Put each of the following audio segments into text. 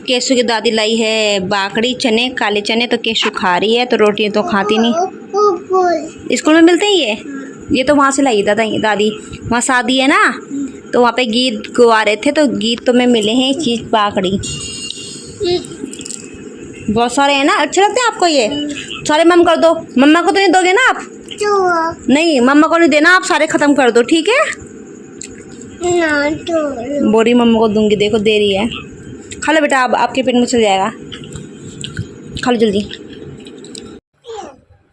Cashew की दादी लाई है बाकड़ी चने, काले चने, तो केशु खा रही है, तो रोटी तो खाती नहीं। स्कूल में मिलते ही ये तो वहाँ से लाई दादी, वहाँ शादी है ना, तो वहाँ पे गीत गवा रहे थे, तो गीत में मिले हैं चीज बाकड़ी। बहुत सारे हैं ना, अच्छे लगते हैं आपको ये सारे? मम कर दो, मम्मा को तो नहीं दोगे ना आप? नहीं, मम्मा को नहीं देना, आप सारे खत्म कर दो, ठीक है? बोरी मम्मा को दूंगी, देखो दे रही है। खा लो बेटा, अब आपके पेट में चल जाएगा, खा लो जल्दी।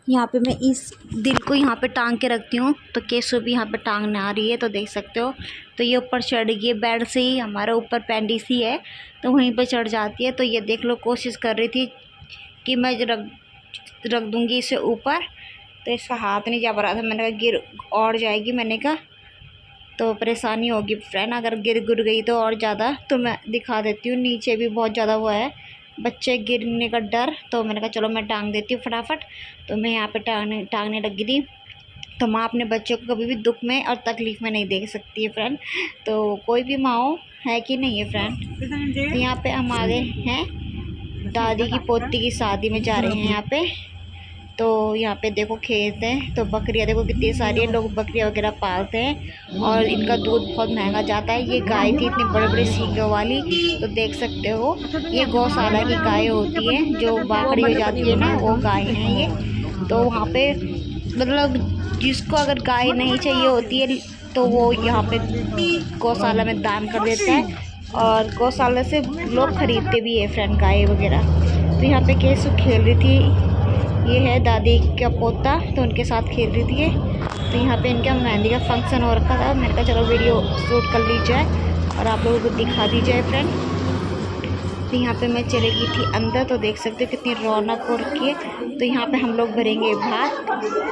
यहाँ पे मैं इस दिल को यहाँ पे टांग के रखती हूँ, तो केशु भी यहाँ पे टांगने आ रही है, तो देख सकते हो। तो ये ऊपर चढ़ गई है, बेड से ही, हमारा ऊपर पेंडिसी है तो वहीं पे चढ़ जाती है। तो ये देख लो, कोशिश कर रही थी कि मैं रख दूँगी इसे ऊपर, तो इसका हाथ नहीं जा पा रहा था। मैंने कहा गिर और जाएगी, मैंने कहा तो परेशानी होगी फ्रेंड, अगर गिर गई तो और ज़्यादा। तो मैं दिखा देती हूँ, नीचे भी बहुत ज़्यादा हुआ है बच्चे गिरने का डर, तो मैंने कहा चलो मैं टांग देती हूँ फटाफट। तो मैं यहाँ पे टांगने लगी थी। तो माँ अपने बच्चों को कभी भी दुख में और तकलीफ़ में नहीं देख सकती है फ्रेंड, तो कोई भी माँ हो, है कि नहीं है फ्रेंड। तो यहाँ पे हम आ गए हैं, दादी की पोती की शादी में जा रहे हैं यहाँ पे। तो यहाँ पे देखो खेत है, तो बकरियाँ देखो कितनी सारी है, लोग बकरियाँ वगैरह पालते हैं और इनका दूध बहुत महंगा जाता है। ये गाय थी इतनी बड़े बड़े सींगों वाली, तो देख सकते हो ये गौशाला की गाय होती है, जो बाकड़ी हो जाती है ना, वो गाय है ये। तो वहाँ पे मतलब जिसको अगर गाय नहीं चाहिए होती है, तो वो यहाँ पे गौशाला में दान कर देता है, और गौशाला से लोग खरीदते भी है फ्रेंड गाय वगैरह। तो यहाँ पे केशु खेल रही थी, ये है दादी का पोता, तो उनके साथ खेल रही थी ये। तो यहाँ पे इनका मेहंदी का फंक्शन हो रखा था, मैंने कहा चलो वीडियो शूट कर ली जाए और आप लोगों को दिखा दी जाए फ्रेंड। तो यहाँ पे मैं चली गई थी अंदर, तो देख सकते हो कितनी रौनक हो रखी है। तो यहाँ पे हम लोग भरेंगे भात,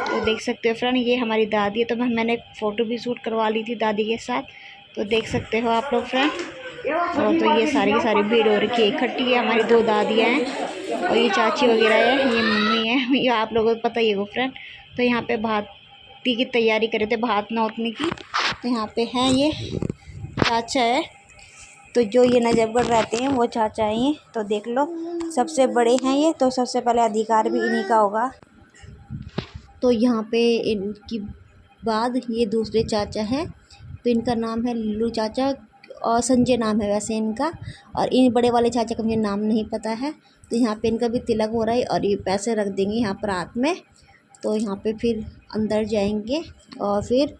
तो देख सकते हो फ्रेंड, ये हमारी दादी है। तो मैंने फ़ोटो भी शूट करवा ली थी दादी के साथ, तो देख सकते हो आप लोग फ्रेंड। और तो ये सारी की सारी भीड़ हो रखी है इकट्ठी है, हमारी 2 दादियाँ हैं और ये चाची वगैरह है, ये मम्मी है, ये आप लोगों को पता ही है फ्रेंड। तो यहाँ पे भाती की तैयारी करे थे, भात नौतने की। तो यहाँ पे हैं ये चाचा है, तो जो ये नजफगढ़ रहते हैं वो चाचा हैं ये। तो देख लो सबसे बड़े हैं ये, तो सबसे पहले अधिकार भी इन्हीं का होगा। तो यहाँ पे इनकी बाद ये दूसरे चाचा हैं, तो इनका नाम है लल्लू चाचा और संजय नाम है वैसे इनका, और इन बड़े वाले चाचा का मुझे नाम नहीं पता है। तो यहाँ पे इनका भी तिलक हो रहा है और ये पैसे रख देंगे यहाँ पर हाथ में। तो यहाँ पे फिर अंदर जाएंगे और फिर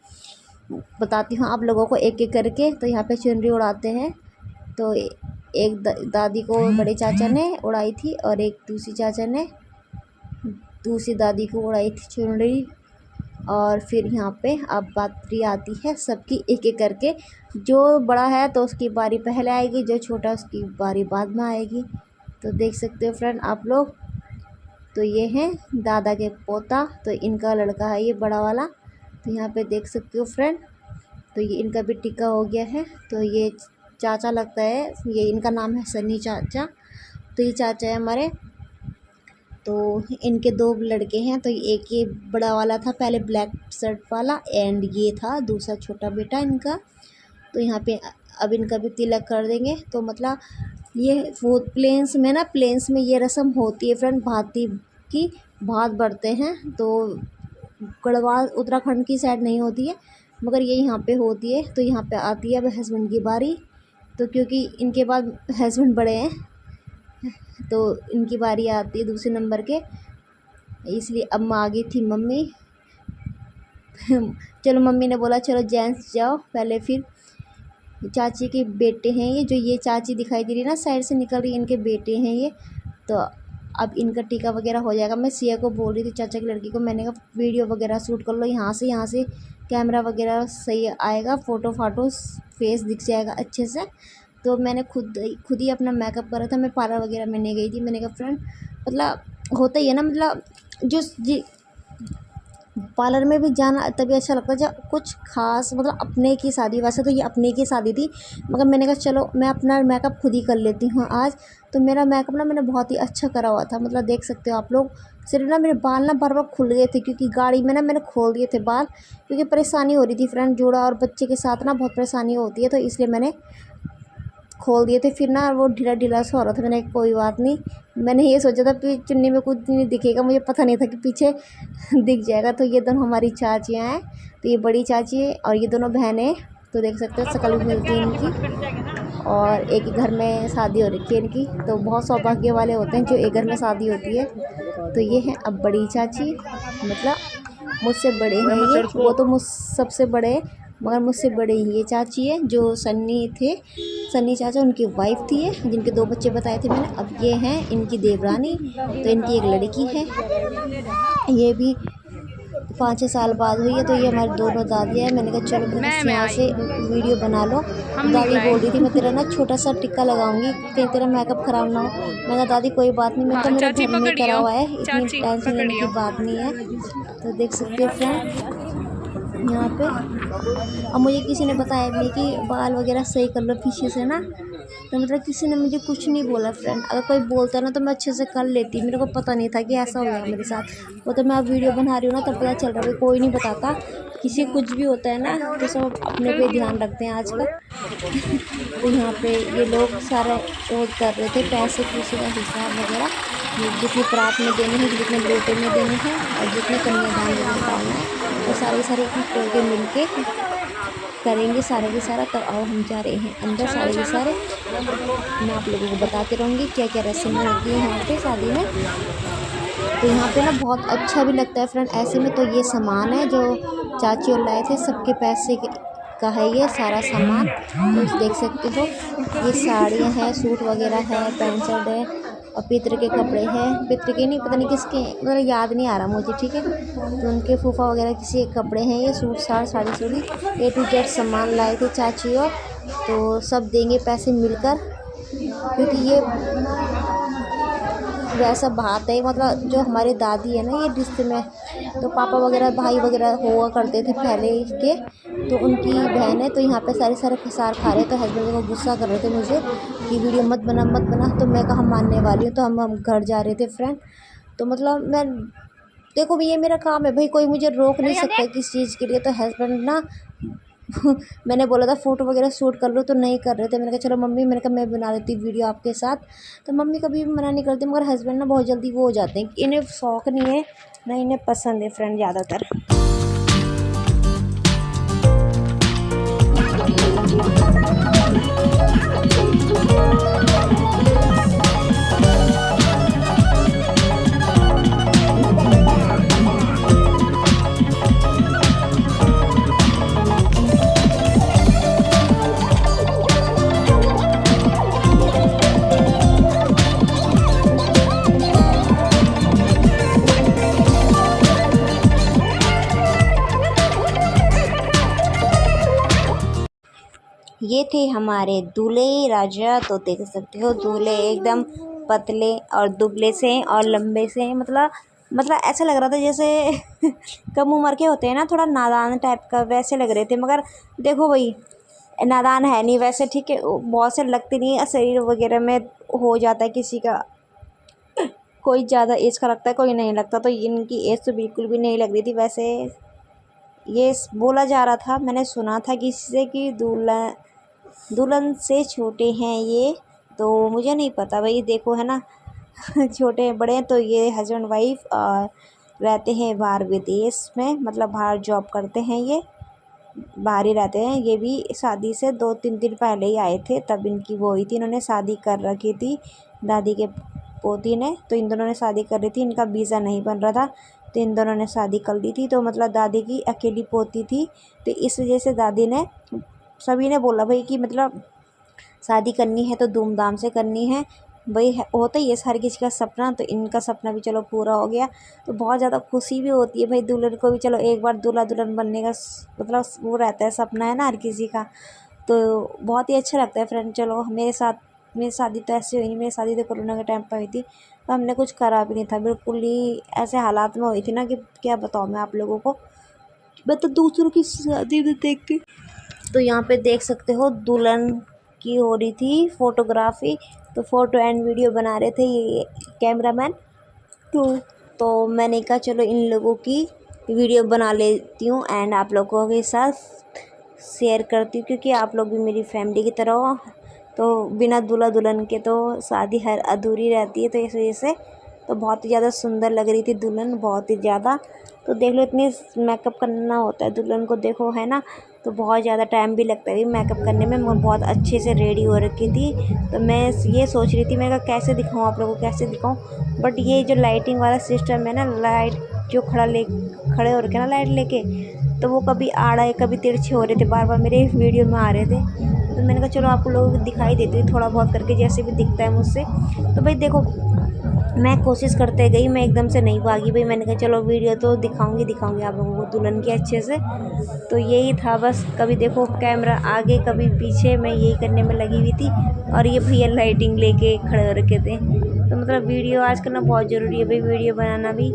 बताती हूँ आप लोगों को एक एक करके। तो यहाँ पे चुनरी उड़ाते हैं, तो एक दादी को बड़े चाचा ने उड़ाई थी और एक दूसरी चाचा ने दूसरी दादी को उड़ाई थी चुनरी। और फिर यहाँ पे अब बारी आती है सबकी एक एक करके, जो बड़ा है तो उसकी बारी पहले आएगी, जो छोटा उसकी बारी बाद में आएगी। तो देख सकते हो फ्रेंड आप लोग, तो ये है दादा के पोता, तो इनका लड़का है ये बड़ा वाला। तो यहाँ पे देख सकते हो फ्रेंड, तो ये इनका भी टिक्का हो गया है। तो ये चाचा लगता है, ये इनका नाम है सनी चाचा। तो ये चाचा है हमारे, तो इनके 2 लड़के हैं। तो एक ये बड़ा वाला था पहले ब्लैक शर्ट वाला, एंड ये था दूसरा छोटा बेटा इनका। तो यहाँ पे अब इनका भी तिलक कर देंगे। तो मतलब ये वो प्लेन्स में ये रस्म होती है फ्रेंड, भाती की भात बढ़ते हैं। तो गढ़वाल उत्तराखंड की साइड नहीं होती है, मगर ये यहाँ पे होती है। तो यहाँ पे आती है अब हस्बैंड की बारी, तो क्योंकि इनके बाद हस्बैंड बड़े हैं तो इनकी बारी आती है दूसरे नंबर के, इसलिए अब आ गई थी मम्मी। चलो मम्मी ने बोला चलो जेंट्स जाओ पहले। फिर चाची के बेटे हैं ये, जो ये चाची दिखाई दे रही है ना साइड से निकल रही, इनके बेटे हैं ये। तो अब इनका टीका वगैरह हो जाएगा। मैं सिया को बोल रही थी चाचा की लड़की को, मैंने कहा वीडियो वगैरह शूट कर लो यहाँ से कैमरा वगैरह सही आएगा, फ़ोटो फेस दिख जाएगा अच्छे से। तो मैंने खुद ही अपना मेकअप करा था, मैं पार्लर वगैरह में नहीं गई थी। मैंने कहा फ्रेंड मतलब होता ही है ना, मतलब जो पार्लर में भी जाना तभी अच्छा लगता है जब कुछ खास मतलब अपने की शादी। वैसे तो ये अपने की शादी थी, मगर मैंने कहा चलो मैं अपना मेकअप खुद ही कर लेती हूँ आज। तो मेरा मेकअप ना मैंने बहुत ही अच्छा करा हुआ था, मतलब देख सकते हो आप लोग। सिर्फ ना मेरे बाल ना बार बार खुल गए थे, क्योंकि गाड़ी में ना मैंने खोल दिए थे बाल, क्योंकि परेशानी हो रही थी फ्रेंड, जोड़ा और बच्चे के साथ ना बहुत परेशानी होती है, तो इसलिए मैंने खोल दिए थे, फिर ना वो ढीला ढीला सा हो रहा था। मैंने कोई बात नहीं, मैंने ये सोचा था कि चुन्नी में कुछ नहीं दिखेगा, मुझे पता नहीं था कि पीछे दिख जाएगा। तो ये दोनों हमारी चाचियाँ हैं, तो ये बड़ी चाची है और ये दोनों बहनें। तो देख सकते हो शक्ल भी मिलती है इनकी, और एक ही घर में शादी हो रखी है इनकी। तो बहुत सौभाग्य वाले होते हैं जो एक घर में शादी होती है। तो ये है अब बड़ी चाची, मतलब मुझसे बड़े हैं ये, वो तो मुझ सबसे बड़े, मगर मुझसे बड़े ही ये चाची है जो सन्नी थे, सन्नी चाचा उनकी वाइफ थी ये, जिनके 2 बच्चे बताए थे मैंने। अब ये हैं इनकी देवरानी, तो इनकी एक लड़की है, ये भी 5-6 साल बाद हुई है। तो ये हमारी दोनों दादियाँ हैं। मैंने कहा चलो यहाँ से वीडियो बना लो। दादी बोल रही थी मैं तेरा ना छोटा सा टिक्का लगाऊंगी कहीं तेरा मेकअप ख़राब ना हो। मैं कहा दादी कोई बात नहीं, मैं तो मेरे घर में करा हुआ है, इतनी टेंशन लेने की बात नहीं है। तो देख सकते हो फ्रेंड यहाँ पे। अब मुझे किसी ने बताया भी कि बाल वगैरह सही कर लो पीछे से ना, तो मतलब किसी ने मुझे कुछ नहीं बोला फ्रेंड। अगर कोई बोलता ना तो मैं अच्छे से कर लेती, मेरे को पता नहीं था कि ऐसा हो गया मेरे साथ। वो तो मैं अब वीडियो बना रही हूँ ना तब पता चल रहा है, कोई नहीं बताता, किसी कुछ भी होता है ना तो सब अपने पे ध्यान रखते हैं आजकल। तो यहाँ पे ये लोग सारा वो कर रहे थे, पैसे किसी का हिसाब वगैरह, जितनी प्रात में देने हैं, जितने लोटे में देने हैं और जितने कन्यादान में निकालना है, तो सारे खोल के मिल के करेंगे सारे के सारा। तो आओ हम जा रहे हैं अंदर सारे के सारे, मैं आप लोगों को बताती रहूँगी क्या क्या रस्में होती है यहाँ पे शादी में। तो यहाँ पे ना बहुत अच्छा भी लगता है फ्रेंड ऐसे में। तो ये सामान है जो चाची और लाए थे, सबके पैसे का है ये सारा सामान। तो देख सकते हो ये साड़ियाँ हैं, सूट वगैरह है, पैंट शर्ट है और पितर के कपड़े हैं, पितर के नहीं पता नहीं किसके, मतलब याद नहीं आ रहा मुझे, ठीक है। तो उनके फूफा वगैरह किसी के कपड़े हैं ये, सूट साड़ साड़ी सूड़ी A to Z सामान लाए थे चाची और। तो सब देंगे पैसे मिलकर, क्योंकि ये वैसा बात है, मतलब जो हमारे दादी है ना ये रिश्ते में, तो पापा वगैरह भाई वगैरह हुआ करते थे पहले के, तो उनकी बहन है। तो यहाँ पे सारे फसार खा रहे, तो हस्बैंड को गुस्सा कर रहे थे मुझे कि वीडियो मत बना। तो मैं कहा मानने वाली हूँ, तो हम घर जा रहे थे फ्रेंड। तो मतलब मैं देखो ये मेरा काम है भाई, कोई मुझे रोक नहीं सकता किस चीज़ के लिए। तो हस्बैंड ना मैंने बोला था फ़ोटो वगैरह शूट कर लो, तो नहीं कर रहे थे। मैंने कहा चलो मम्मी, मैंने कहा मैं बना लेती वीडियो आपके साथ। तो मम्मी कभी भी मना नहीं करती, मगर हस्बैंड ना बहुत जल्दी वो हो जाते हैं, इन्हें शौक़ नहीं है ना इन्हें पसंद है फ्रेंड ज़्यादातर। ये थे हमारे दूल्हे राजा। तो देख सकते हो दूल्हे एकदम पतले और दुबले से और लंबे से, मतलब ऐसा लग रहा था जैसे कम उम्र के होते हैं ना, थोड़ा नादान टाइप का, वैसे लग रहे थे। मगर देखो भाई नादान है नहीं वैसे, ठीक है, बहुत से लगते नहीं है, शरीर वगैरह में हो जाता है किसी का, कोई ज़्यादा एज का लगता है, कोई नहीं लगता। तो इनकी एज तो बिल्कुल भी नहीं लग रही थी। वैसे ये बोला जा रहा था, मैंने सुना था किसी से कि दुल्हन से छोटे हैं ये, तो मुझे नहीं पता भाई, देखो है ना छोटे बड़े हैं। तो ये हस्बैंड वाइफ रहते हैं बाहर विदेश में, मतलब बाहर जॉब करते हैं, ये बाहर ही रहते हैं। ये भी शादी से 2-3 दिन पहले ही आए थे, तब इनकी वो हुई थी, इन्होंने शादी कर रखी थी दादी के पोती ने। तो इन दोनों ने शादी कर ली थी, इनका वीज़ा नहीं बन रहा था, तो इन दोनों ने शादी कर ली थी। तो मतलब दादी की अकेली पोती थी, तो इस वजह से दादी ने, सभी ने बोला भाई कि मतलब शादी करनी है तो धूमधाम से करनी है भाई, होता ही है हर किसी का सपना। तो इनका सपना भी चलो पूरा हो गया, तो बहुत ज़्यादा खुशी भी होती है भाई। दुल्हन को भी चलो एक बार दूल्हा दुल्हन बनने का मतलब वो रहता है, सपना है ना हर किसी का, तो बहुत ही अच्छा लगता है फ्रेंड। चलो मेरी शादी तो ऐसे हुई नहीं, मेरी शादी तो कोरोना के टाइम पर हुई थी, तो हमने कुछ करा भी नहीं था, बिल्कुल ही ऐसे हालात में हुई थी ना कि क्या बताऊँ मैं आप लोगों को, मैं तो दूसरों की शादी में देख के। तो यहाँ पे देख सकते हो दुल्हन की हो रही थी फ़ोटोग्राफी, तो फ़ोटो एंड वीडियो बना रहे थे ये कैमरामैन। तो मैंने कहा चलो इन लोगों की वीडियो बना लेती हूँ एंड आप लोगों के साथ शेयर करती हूँ, क्योंकि आप लोग भी मेरी फैमिली की तरह हो। तो बिना दूल्हा दुल्हन के तो शादी हर अधूरी रहती है, तो इस वजह से तो बहुत ही ज़्यादा सुंदर लग रही थी दुल्हन, बहुत ही ज़्यादा। तो देख लो इतनी मेकअप करना होता है दुल्हन को, देखो है ना, तो बहुत ज़्यादा टाइम भी लगता है मेकअप करने में। मैं बहुत अच्छे से रेडी हो रखी थी, तो मैं ये सोच रही थी मैं कहा कैसे दिखाऊँ आप लोगों को, कैसे दिखाऊँ। बट ये जो लाइटिंग वाला सिस्टम है ना, लाइट जो खड़े हो रखे ना लाइट लेके, तो वो कभी आड़ा है कभी तिरछे हो रहे थे, बार बार मेरे वीडियो में आ रहे थे। तो मैंने कहा चलो आप लोगों को दिखाई देती हूँ थोड़ा बहुत करके, जैसे भी दिखता है मुझसे। तो भाई देखो मैं कोशिश करते गई, मैं एकदम से नहीं भागी भाई, मैंने कहा चलो वीडियो तो दिखाऊंगी आप लोगों को दुल्हन की अच्छे से। तो यही था बस, कभी देखो कैमरा आगे कभी पीछे, मैं यही करने में लगी हुई थी। और ये भैया लाइटिंग लेके खड़े हो रखे थे। तो मतलब वीडियो आज करना बहुत ज़रूरी है भाई, वीडियो बनाना भी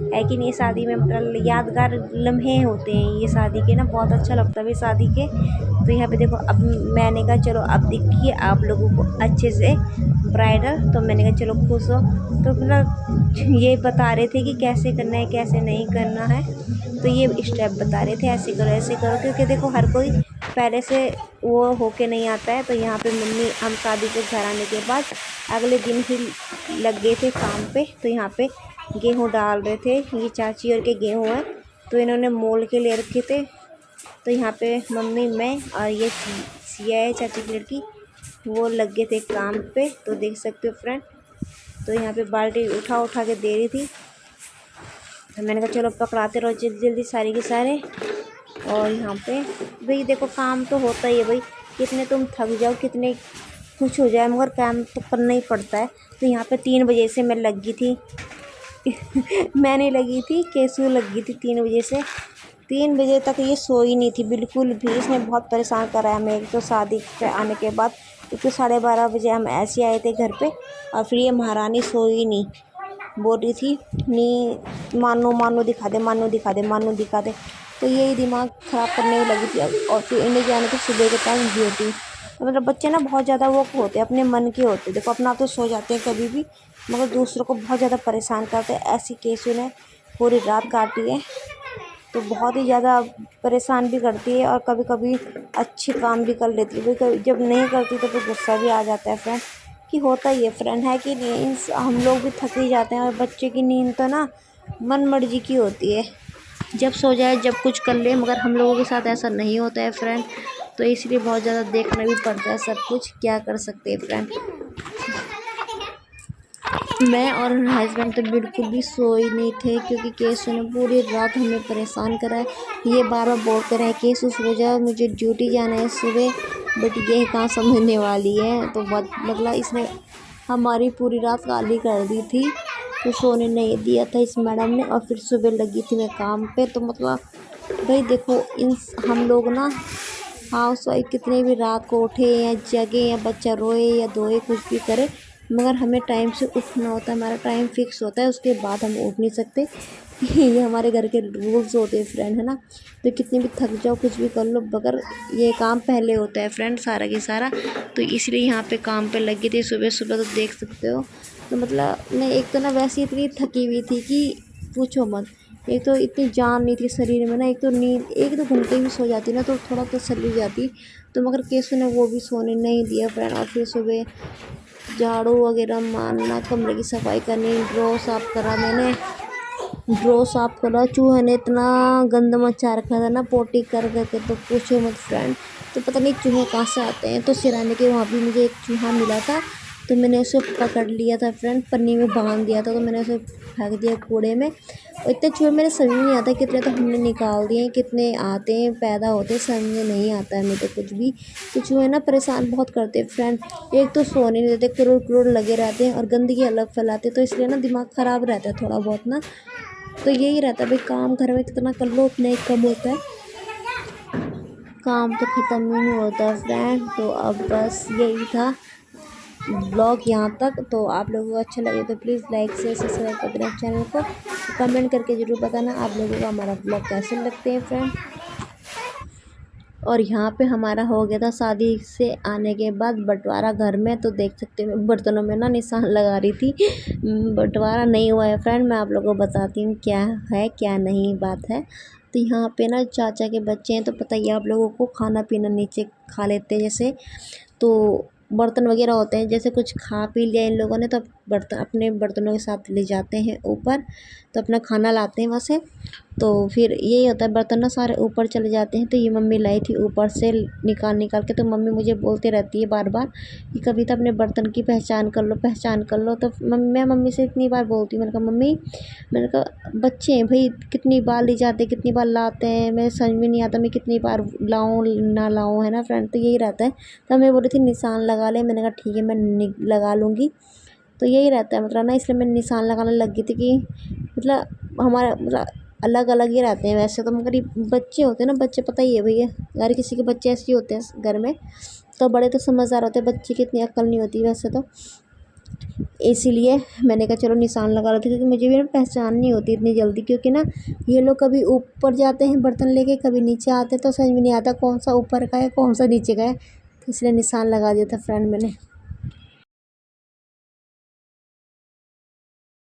है कि नहीं। शादी में मतलब यादगार लम्हे होते हैं ये शादी के ना, बहुत अच्छा लगता है भाई शादी के। तो यहाँ पे देखो अब मैंने कहा चलो अब दिखिए आप लोगों को अच्छे से ब्राइडल, तो मैंने कहा चलो खुश हो। तो मतलब ये बता रहे थे कि कैसे करना है कैसे नहीं करना है, तो ये स्टेप बता रहे थे ऐसे करो, क्योंकि देखो हर कोई पहले से वो होके नहीं आता है। तो यहाँ पे मम्मी हम शादी के घर आने के बाद अगले दिन ही लग गए थे काम पे। तो यहाँ पे गेहूँ डाल रहे थे, ये चाची और के गेहूँ है, तो इन्होंने मोल के ले रखे थे। तो यहाँ पे मम्मी मैं और ये सिया है चाची की लड़की, वो लग गए थे काम पे। तो देख सकते हो फ्रेंड, तो यहाँ पे बाल्टी उठा के दे रही थी। तो मैंने कहा चलो पकड़ाते रहो जल्दी जल्दी सारे के सारे। और यहाँ पे भाई देखो काम तो होता ही है भाई, कितने तुम थक जाओ कितने कुछ हो जाए, मगर काम तो करना ही पड़ता है। तो यहाँ पे 3 बजे से मैं लगी थी मैं नहीं लगी थी, केसू लगी थी 3 बजे से। 3 बजे तक ये सोई नहीं थी बिल्कुल भी, इसने बहुत परेशान कराया हमें। एक तो शादी पे आने के बाद, क्योंकि 12:30 बजे हम ऐसे आए थे घर पे, और फिर ये महारानी सोई नहीं, बोल रही थी नी मानो दिखा दे। तो यही दिमाग ख़राब करने लगी थी। और फिर इन्हें जाने के सुबह के टाइम ड्यूटी। तो मतलब बच्चे ना बहुत ज़्यादा वो होते हैं, अपने मन के होते हैं। देखो अपना तो सो जाते हैं कभी भी, मगर दूसरों को बहुत ज़्यादा परेशान करते हैं। ऐसी केसु ने पूरी रात काटी है, तो बहुत ही ज़्यादा परेशान भी करती है, और कभी कभी अच्छे काम भी कर लेती है। कभी जब नहीं करती तो फिर गुस्सा भी आ जाता है फ्रेंड, कि होता ही है फ्रेंड, है कि नहीं। हम लोग भी थक ही जाते हैं, और बच्चे की नींद तो ना मन मर्जी की होती है, जब सो जाए जब कुछ कर ले। मगर हम लोगों के साथ ऐसा नहीं होता है फ्रेंड, तो इसलिए बहुत ज़्यादा देखना भी पड़ता है सब कुछ, क्या कर सकते हैं फ्रेंड। मैं और हस्बैंड तो बिल्कुल भी सोए नहीं थे, क्योंकि केसु ने पूरी रात हमें परेशान करा है। ये बार बार बोल कर है केसु सो जा, मुझे ड्यूटी जाना है सुबह, बट ये कहाँ समझने वाली है। तो बहुत मतलब इसने हमारी पूरी रात खाली कर दी थी, तो सोने नहीं दिया था इस मैडम ने। और फिर सुबह लगी थी मैं काम पे। तो मतलब भाई देखो इन हम लोग ना हाउस वाइफ कितने भी रात को उठे या जगे या बच्चा रोए या धोए कुछ भी करे, मगर हमें टाइम से उठना होता है, हमारा टाइम फिक्स होता है, उसके बाद हम उठ नहीं सकते। ये हमारे घर के रूल्स होते हैं फ्रेंड, है ना। तो कितनी भी थक जाओ कुछ भी कर लो, मगर ये काम पहले होता है फ्रेंड सारा के सारा। तो इसलिए यहाँ पे काम पे लगी थी सुबह सुबह, तो देख सकते हो। तो मतलब मैं एक तो ना वैसे इतनी थकी हुई थी कि पूछो मत। एक तो इतनी जान नहीं थी शरीर में ना, एक तो नींद 1-2 घंटे भी सो जाती ना तो थोड़ा तो चली जाती। तो मगर केसु ने वो भी सोने नहीं दिया फ्रेंड। और फिर सुबह झाड़ू वगैरह मारना, कमरे की सफाई करनी, ड्रॉ साफ़ करा मैंने, ड्रॉ साफ़ करा। चूहे ने इतना गंद मचा रखा था ना पोटी कर करके, तो पूछो मत फ्रेंड। तो पता नहीं चूहे कहाँ से आते हैं। तो सिराने के वहाँ भी मुझे एक चूहा मिला था, तो मैंने उसे पकड़ लिया था फ्रेंड, पन्नी में बांध दिया था। तो मैंने उसे फेंक दिया कूड़े में। और इतने चूहे मेरे समझ नहीं आता कितने, तो हमने निकाल दिए, कितने आते हैं पैदा होते हैं समझ में नहीं आता है हमें तो कुछ भी। तो चूहे ना परेशान बहुत करते हैं फ्रेंड, एक तो सोने नहीं देते, करोड़ करोड़ लगे रहते हैं और गंदगी अलग फैलाते हैं। तो इसलिए ना दिमाग ख़राब रहता है थोड़ा बहुत ना। तो यही रहता है भाई, काम घर में कितना कर लो उतना ही कम होता है, काम तो ख़त्म ही नहीं होता फ्रेंड। तो अब बस यही था ब्लॉग यहाँ तक। तो आप लोगों को अच्छा लगे तो प्लीज़ लाइक से सब्सक्राइब कर देना चैनल को, कमेंट करके ज़रूर बताना आप लोगों को हमारा ब्लॉग कैसे लगते हैं फ्रेंड। और यहाँ पे हमारा हो गया था शादी से आने के बाद बंटवारा घर में। तो देख सकते हो बर्तनों में ना निशान लगा रही थी, बंटवारा नहीं हुआ है फ्रेंड। मैं आप लोगों को बताती हूँ क्या है क्या नहीं बात है। तो यहाँ पे ना चाचा के बच्चे हैं, तो पता ही है आप लोगों को, खाना पीना नीचे खा लेते हैं जैसे। तो बर्तन वगैरह होते हैं, जैसे कुछ खा पी लिया इन लोगों ने तो बर्तन अपने बर्तनों के साथ ले जाते हैं ऊपर, तो अपना खाना लाते हैं वहाँ से। तो फिर यही होता है, बर्तन ना सारे ऊपर चले जाते हैं। तो ये मम्मी लाई थी ऊपर से निकाल के। तो मम्मी मुझे बोलती रहती है बार बार कि कविता अपने बर्तन की पहचान कर लो, पहचान कर लो। तो मैं मम्मी से इतनी बार बोलती हूँ, मैंने कहा मम्मी, मैंने कहा बच्चे हैं भाई, कितनी बार ले जाते, कितनी बार लाते हैं, मैं समझ में नहीं आता मैं कितनी बार लाऊं ना लाऊं, है ना फ्रेंड। तो यही रहता है। तो मैं बोल रही थी निशान लगा ले, मैंने कहा ठीक है मैं लगा लूँगी। तो यही रहता है मतलब ना, इसलिए मैं निशान लगाने लग गई थी कि मतलब हमारा मतलब अलग अलग ही रहते हैं वैसे तो, मगर ये बच्चे होते हैं ना, बच्चे पता ही है भैया, हर किसी के बच्चे ऐसे ही होते हैं घर में। तो बड़े तो समझदार होते हैं, बच्चे की इतनी अक्ल नहीं होती वैसे तो। इसीलिए मैंने कहा चलो निशान लगा लेते, क्योंकि मुझे भी ना पहचान नहीं होती इतनी जल्दी, क्योंकि ना ये लोग कभी ऊपर जाते हैं बर्तन लेके, कभी नीचे आते हैं, तो समझ में नहीं आता कौन सा ऊपर का है कौन सा नीचे का है। तो इसलिए निशान लगा दिया था फ्रेंड मैंने।